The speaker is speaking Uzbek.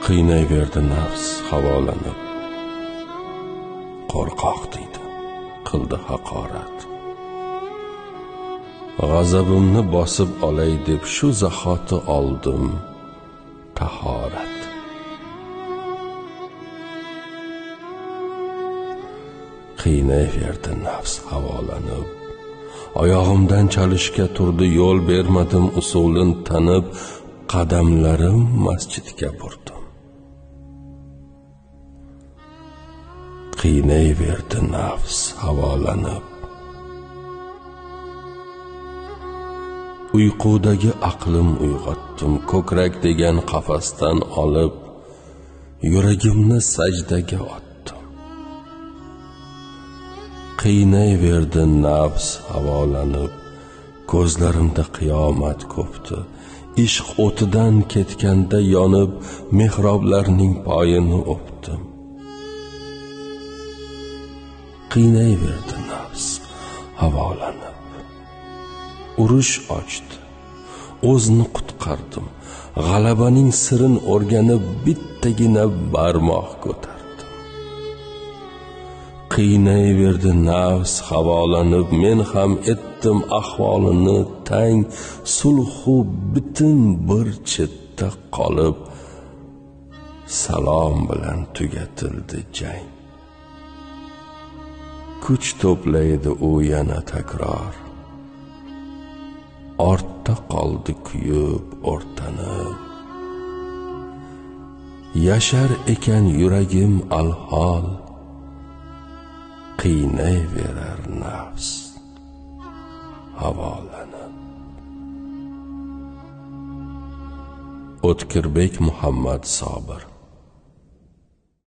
Qiynayverdi nafs havolanib, qo'rqoq deydi, qildi haqorat. G'azabimni bosib olay deb shu zahoti oldim tahorat. Qiynayverdi nafs havolanib, oyog'imdan chalishga turdi, yo'l bermadim usulin tanib, qadamlarim masjidga burdim. Qiynayverdi nafs havolanib, uyqudagi aqlim uyg'otdim, ko'krak degan qafasdan olib, yuragimni sajdaga otdim. Qiynayverdi nafs havolanib, ko'zlarimda qiyomat ko'pdi, ishq o'tidan ketganda yonib, mehroblarning poyini o'pdim. Qiynayverdi nafs havolanib, urush ochdi, o'zni qutqardim, g'alabaning sirin o'rganib, bittagina barmoq ko'tardim. Qiynayverdi nafs havolanib, men ham etdim ahvolini tang, sulhu bitin bir chetda qolib, salom bilan tugatildi jang. Kuch to'playdi u yana takror, ortda qoldi kuyib o'rtanib. Yashar ekan yuragim alhol, qiynayverar nafs havolanib. O'tkirbek Muhammad Sobir.